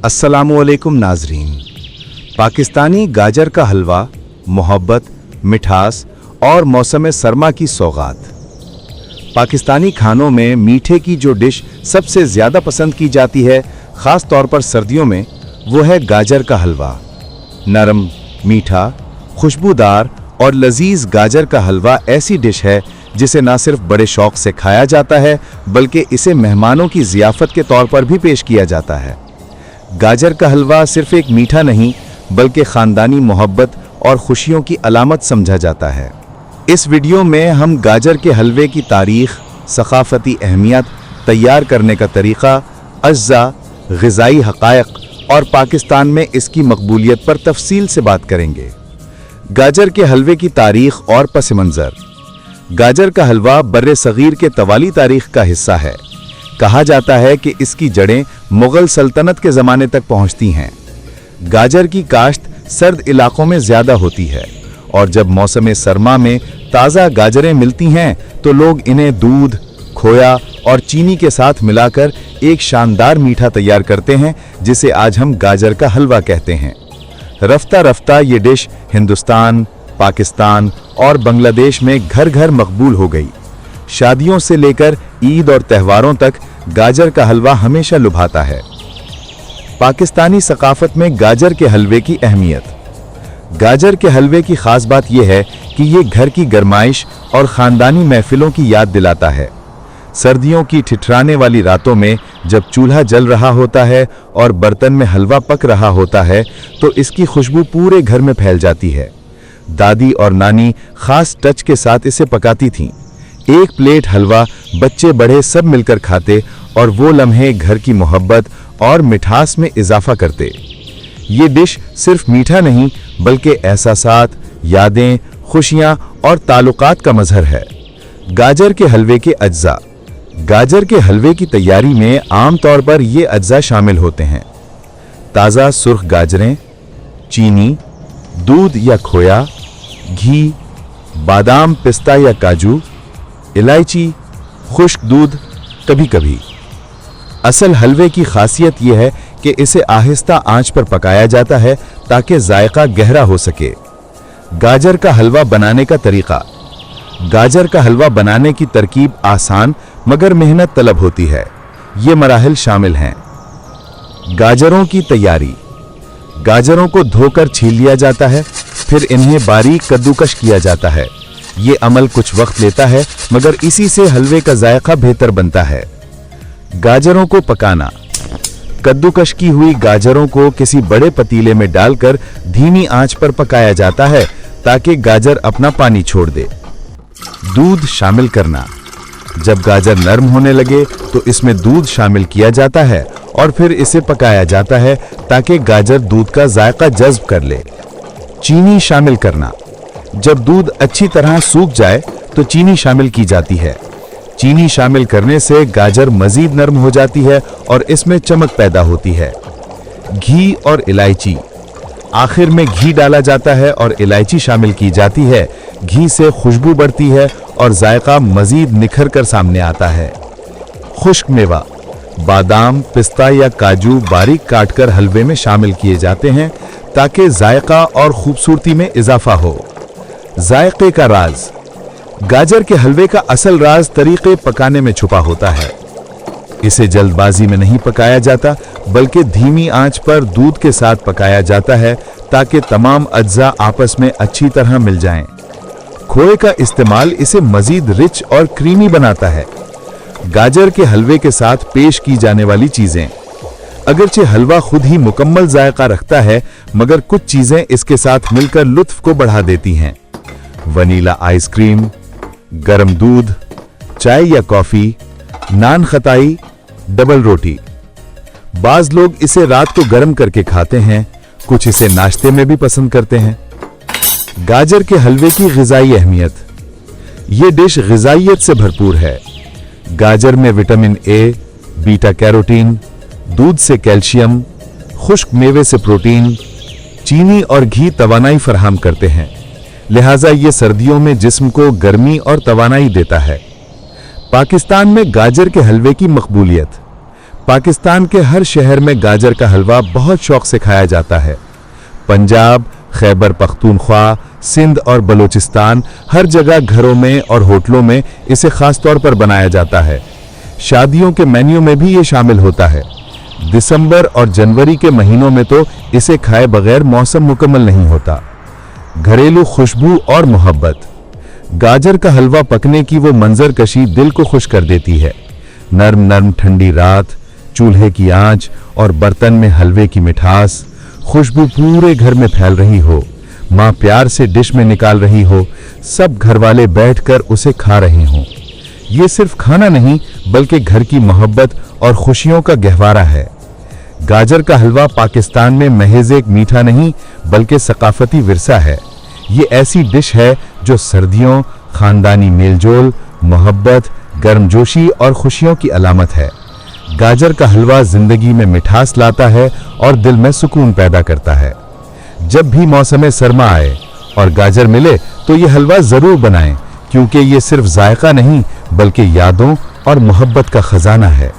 अस्सलामुअलैकुम नाजरीन। पाकिस्तानी गाजर का हलवा मोहब्बत, मिठास और मौसम सरमा की सौगात। पाकिस्तानी खानों में मीठे की जो डिश सबसे ज़्यादा पसंद की जाती है, ख़ास तौर पर सर्दियों में, वो है गाजर का हलवा। नरम, मीठा, खुशबूदार और लजीज गाजर का हलवा ऐसी डिश है जिसे ना सिर्फ बड़े शौक से खाया जाता है, बल्कि इसे मेहमानों की ज़ियाफ़त के तौर पर भी पेश किया जाता है। गाजर का हलवा सिर्फ एक मीठा नहीं, बल्कि ख़ानदानी मोहब्बत और खुशियों की अलामत समझा जाता है। इस वीडियो में हम गाजर के हलवे की तारीख़, सक़ाफ़ती अहमियत, तैयार करने का तरीक़ा, अज्जा, ग़िज़ाई हक़ाइक़ और पाकिस्तान में इसकी मकबूलियत पर तफसील से बात करेंगे। गाजर के हलवे की तारीख़ और पस मंज़र। गाजर का हलवा बर्रे सग़ीर के तवाली तारीख़ का हिस्सा है। कहा जाता है कि इसकी जड़ें मुग़ल सल्तनत के ज़माने तक पहुँचती हैं। गाजर की काश्त सर्द इलाकों में ज़्यादा होती है और जब मौसम सरमा में ताज़ा गाजरें मिलती हैं तो लोग इन्हें दूध, खोया और चीनी के साथ मिलाकर एक शानदार मीठा तैयार करते हैं, जिसे आज हम गाजर का हलवा कहते हैं। रफ्ता रफ्ता ये डिश हिंदुस्तान, पाकिस्तान और बांग्लादेश में घर घर मकबूल हो गई। शादियों से लेकर ईद और त्योहारों तक गाजर का हलवा हमेशा लुभाता है। पाकिस्तानी सकाफत में गाजर के हलवे की अहमियत। गाजर के हलवे की खास बात यह है कि ये घर की गरमाइश और ख़ानदानी महफिलों की याद दिलाता है। सर्दियों की ठिठराने वाली रातों में जब चूल्हा जल रहा होता है और बर्तन में हलवा पक रहा होता है तो इसकी खुशबू पूरे घर में फैल जाती है। दादी और नानी खास टच के साथ इसे पकाती थीं। एक प्लेट हलवा बच्चे बड़े सब मिलकर खाते और वो लम्हे घर की मोहब्बत और मिठास में इजाफा करते। ये डिश सिर्फ मीठा नहीं, बल्कि एहसासात, यादें, खुशियाँ और ताल्लुकात का मजहर है। गाजर के हलवे के अज्जा। गाजर के हलवे की तैयारी में आम तौर पर ये अज्जा शामिल होते हैं: ताज़ा सुर्ख गाजरें, चीनी, दूध या खोया, घी, बादाम, पिस्ता या काजू, इलायची, खुश्क दूध, कभी कभी। असल हलवे की खासियत यह है कि इसे आहिस्ता आंच पर पकाया जाता है ताकि जायका गहरा हो सके। गाजर का हलवा बनाने का तरीका। गाजर का हलवा बनाने की तरकीब आसान मगर मेहनत तलब होती है। ये मराहिल शामिल हैं: गाजरों की तैयारी। गाजरों को धोकर छील लिया जाता है, फिर इन्हें बारीक कद्दूकश किया जाता है। ये अमल कुछ वक्त लेता है, मगर इसी से हलवे का जायका बेहतर बनता है। गाजरों को पकाना। कद्दूकश की हुई गाजरों को किसी बड़े पतीले में डालकर धीमी आंच पर पकाया जाता है ताकि गाजर अपना पानी छोड़ दे। दूध शामिल करना। जब गाजर नरम होने लगे तो इसमें दूध शामिल किया जाता है और फिर इसे पकाया जाता है ताकि गाजर दूध का जायका जज्ब कर ले। चीनी शामिल करना। जब दूध अच्छी तरह सूख जाए तो चीनी शामिल की जाती है। चीनी शामिल करने से गाजर मजीद नरम हो जाती है और इसमें चमक पैदा होती है। घी और इलायची। आखिर में घी डाला जाता है और इलायची शामिल की जाती है। घी से खुशबू बढ़ती है और जायका मजीद निखर कर सामने आता है। खुश्क मेवा। बादाम, पिस्ता या काजू बारीक काटकर हलवे में शामिल किए जाते हैं ताकि जायका और खूबसूरती में इजाफा हो। जायके का राज। गाजर के हलवे का असल राज तरीके पकाने में छुपा होता है। इसे जल्दबाजी में नहीं पकाया जाता, बल्कि धीमी आंच पर दूध के साथ पकाया जाता है ताकि तमाम अज्जा आपस में अच्छी तरह मिल जाएं। खोए का इस्तेमाल इसे मजीद रिच और क्रीमी बनाता है। गाजर के हलवे के साथ पेश की जाने वाली चीजें। अगरचे हलवा खुद ही मुकम्मल जायका रखता है, मगर कुछ चीजें इसके साथ मिलकर लुत्फ को बढ़ा देती हैं। वनीला आइसक्रीम, गरम दूध, चाय या कॉफी, नान खताई, डबल रोटी। बाज लोग इसे रात को गर्म करके खाते हैं, कुछ इसे नाश्ते में भी पसंद करते हैं। गाजर के हलवे की ग़िज़ाई अहमियत। ये डिश ग़िज़ाइयत से भरपूर है। गाजर में विटामिन ए, बीटा कैरोटीन, दूध से कैल्शियम, खुश्क मेवे से प्रोटीन, चीनी और घी तवानाई फराहम करते हैं। लिहाजा ये सर्दियों में जिस्म को गर्मी और तवानाई देता है। पाकिस्तान में गाजर के हलवे की मकबूलियत। पाकिस्तान के हर शहर में गाजर का हलवा बहुत शौक से खाया जाता है। पंजाब, खैबर पख्तूनख्वा, सिंध और बलूचिस्तान हर जगह घरों में और होटलों में इसे खास तौर पर बनाया जाता है। शादियों के मेन्यू में भी ये शामिल होता है। दिसंबर और जनवरी के महीनों में तो इसे खाए बगैर मौसम मुकम्मल नहीं होता। घरेलू खुशबू और मोहब्बत। गाजर का हलवा पकने की वो मंजर कशी दिल को खुश कर देती है। नर्म नर्म ठंडी रात, चूल्हे की आंच और बर्तन में हलवे की मिठास, खुशबू पूरे घर में फैल रही हो, माँ प्यार से डिश में निकाल रही हो, सब घरवाले बैठकर उसे खा रहे हों। ये सिर्फ खाना नहीं बल्कि घर की मोहब्बत और खुशियों का गहवारा है। गाजर का हलवा पाकिस्तान में महज एक मीठा नहीं बल्कि सकाफती विरसा है। ये ऐसी डिश है जो सर्दियों, खानदानी मेलजोल, मोहब्बत, गर्मजोशी और खुशियों की अलामत है। गाजर का हलवा जिंदगी में मिठास लाता है और दिल में सुकून पैदा करता है। जब भी मौसम सरमा आए और गाजर मिले तो ये हलवा जरूर बनाएं, क्योंकि ये सिर्फ जायका नहीं बल्कि यादों और मोहब्बत का खजाना है।